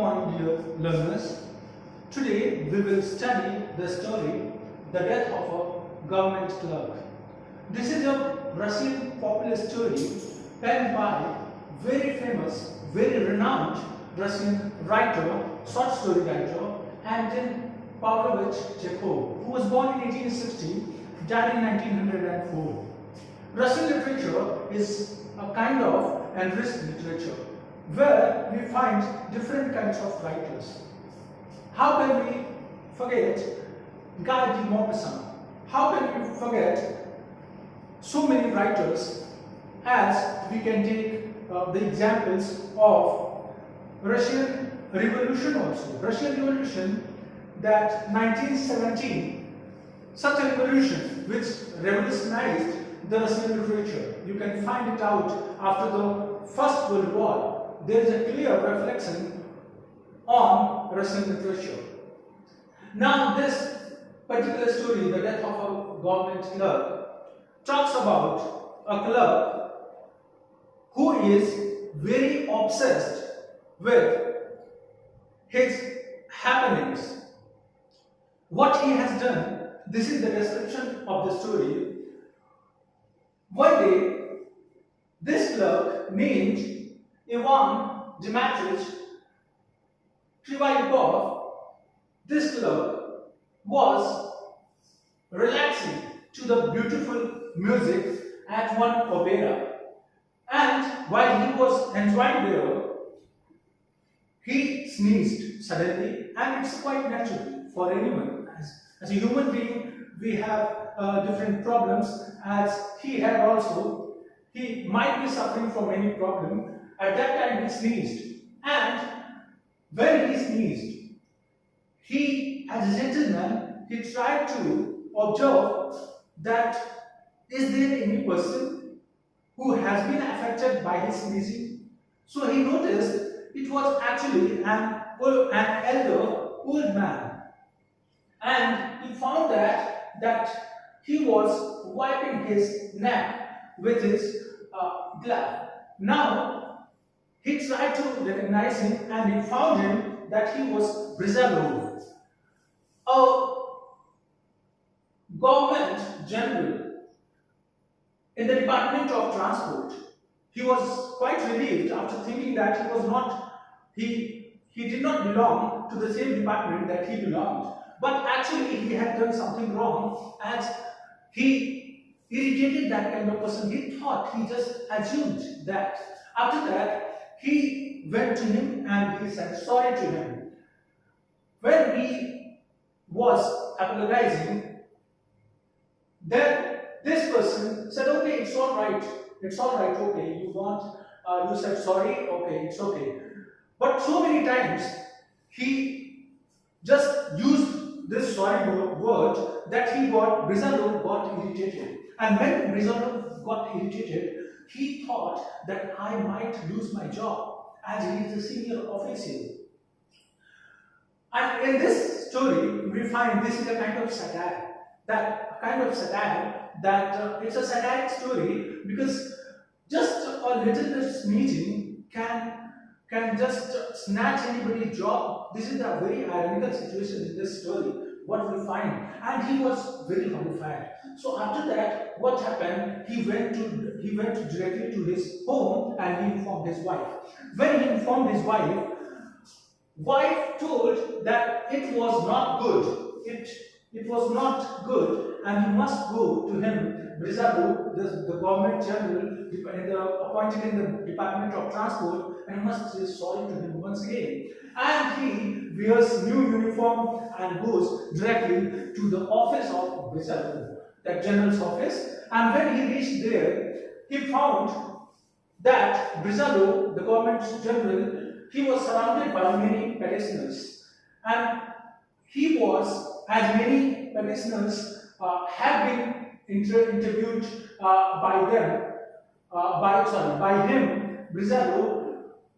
morning, dear learners. Today we will study the story The Death of a Government Clerk. This is a Russian popular story penned by very famous, very renowned Russian writer, short story writer, Anton Pavlovich Chekhov, who was born in 1860, died in 1904. Russian literature is a kind of enriched literature where we find different kinds of writers. How can we forget Guy de Maupassant? How can we forget so many writers, as we can take the examples of Russian Revolution also. Russian Revolution, that 1917, such a revolution which revolutionized the Russian literature. You can find it out after the First World War. There is a clear reflection on Russian literature. Now this particular story, The Death of a Government Clerk, talks about a clerk who is very obsessed with his happenings. What he has done, this is the description of the story. One day, this clerk named Ivan Dmitrich Krivoikov, this clerk was relaxing to the beautiful music at one opera, and while he was enjoying there, he sneezed suddenly, and it's quite natural for anyone. As a human being, we have different problems, as he had also. He might be suffering from any problem. At that time, he sneezed, and when he sneezed, he, as a gentleman, he tried to observe that is there any person who has been affected by his sneezing. So he noticed it was actually an elder old man, and he found that he was wiping his neck with his glove. Now he tried to recognize him, and he found him that he was Brizalov, a government general in the Department of Transport. He was quite relieved after thinking that he did not belong to the same department that he belonged. But actually he had done something wrong, as he irritated that kind of person. He thought, he just assumed that. After that, he went to him and he said sorry to him. When he was apologizing, then this person said, okay, it's all right, okay, you said sorry, okay, it's okay. But so many times, he just used this sorry word that Brizalov got irritated. And when Brizalov got irritated, he thought that I might lose my job, as he is a senior official. And in this story, we find this is a kind of satire. It's a satiric story, because just a little sneezing can just snatch anybody's job. This is a very ironical situation in this story, what we find. And he was very horrified. So after that, what happened? He went directly to his home and he informed his wife. When he informed his wife told that it was not good. It was not good, and he must go to him, Brizalov, the government general appointed in the Department of Transport, and he must say sorry to him once again. And he wears new uniform and goes directly to the office of Brizalov, that general's office. And when he reached there, he found that Brizalov, the government general, he was surrounded by many petitioners, and he was, as many petitioners have been interviewed by him,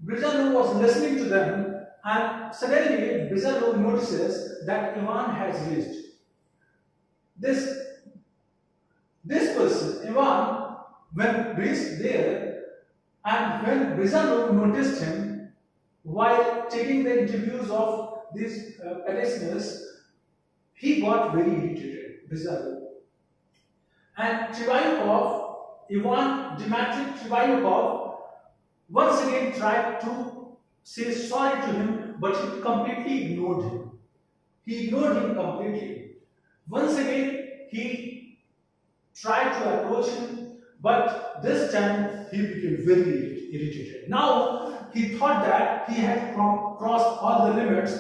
Brizalov was listening to them, and suddenly Brizalov notices that Ivan has reached. This person, Ivan, when reached there, and when Brizalov noticed him, while taking the interviews of these petitioners, he got very irritated, Bizarro. And Ivan Dmitry Trivayukov once again tried to say sorry to him, but he completely ignored him. He ignored him completely. Once again, he tried to approach him, but this time he became very irritated. Now he thought that he had crossed all the limits,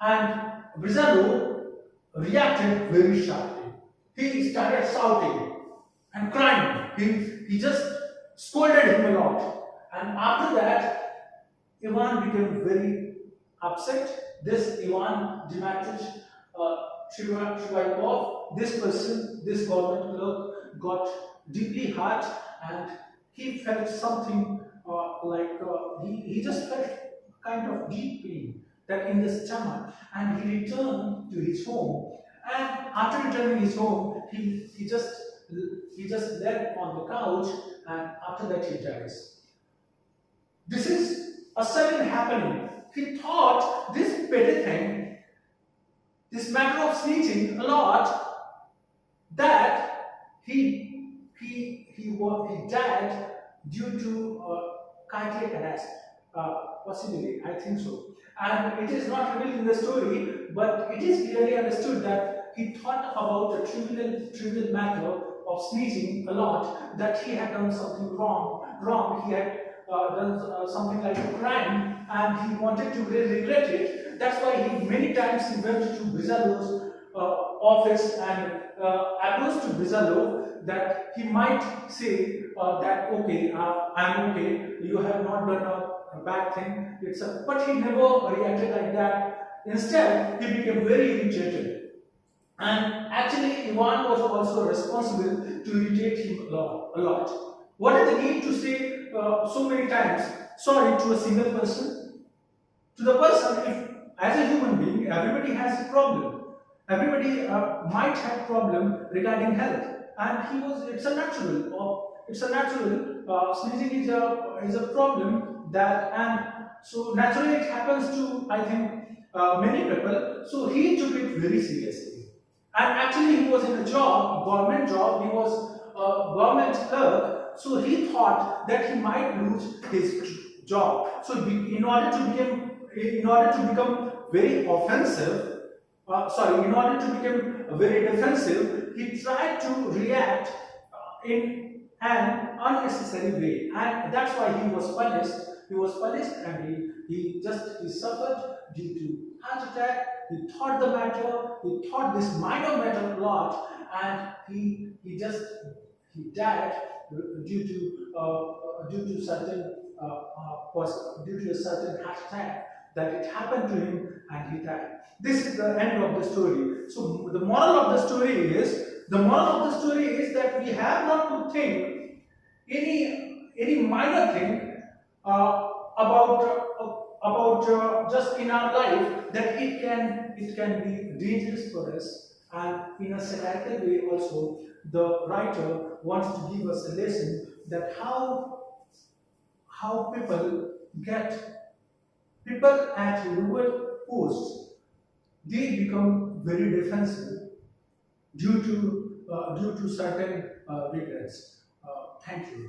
and Bizarro reacted very sharply. He started shouting and crying. He just scolded him a lot. And after that, Ivan became very upset. This Ivan Dmitry Trivayukov, this person, this government clerk, got deeply hurt, and he felt something he just felt kind of deep pain that in the stomach, and he returned to his home. And after returning his home, he just left on the couch, and after that he dies. This is a sudden happening. He thought this petty thing, this matter of sneezing a lot, that he died due to cardiac arrest. Possibly, I think so. And it is not revealed in the story, but it is clearly understood that he thought about the trivial matter of sneezing a lot, that he had done something wrong. He had done something like a crime, and he wanted to regret it. That's why many times he went to Bizarro's office and approached to Bizarro that he might say that okay, I'm okay. You have not done a bad thing. But he never reacted like that. Instead, he became very irritated. And actually, Ivan was also responsible to irritate him a lot. What is the need to say so many times sorry to a single person? To the person, if as a human being, everybody has a problem. Everybody might have problem regarding health, and it's a natural. Sneezing is a problem that, and so naturally it happens to, I think, many people. So he took it very seriously. And actually, he was in a government job. He was a government clerk. So he thought that he might lose his job. So in order to become very offensive, in order to become very defensive, he tried to react in an unnecessary way, and that's why he was punished. He was punished, and he suffered due to heart attack. He thought this minor matter a lot, and he died due to a certain heart attack that it happened to him, and he died. This is the end of the story. So the moral of the story is that we have not to think any minor thing about just in our life, that it can be dangerous for us. And in a satirical way also, the writer wants to give us a lesson that how people at rural posts, they become very defensive due to certain regrets. Thank you.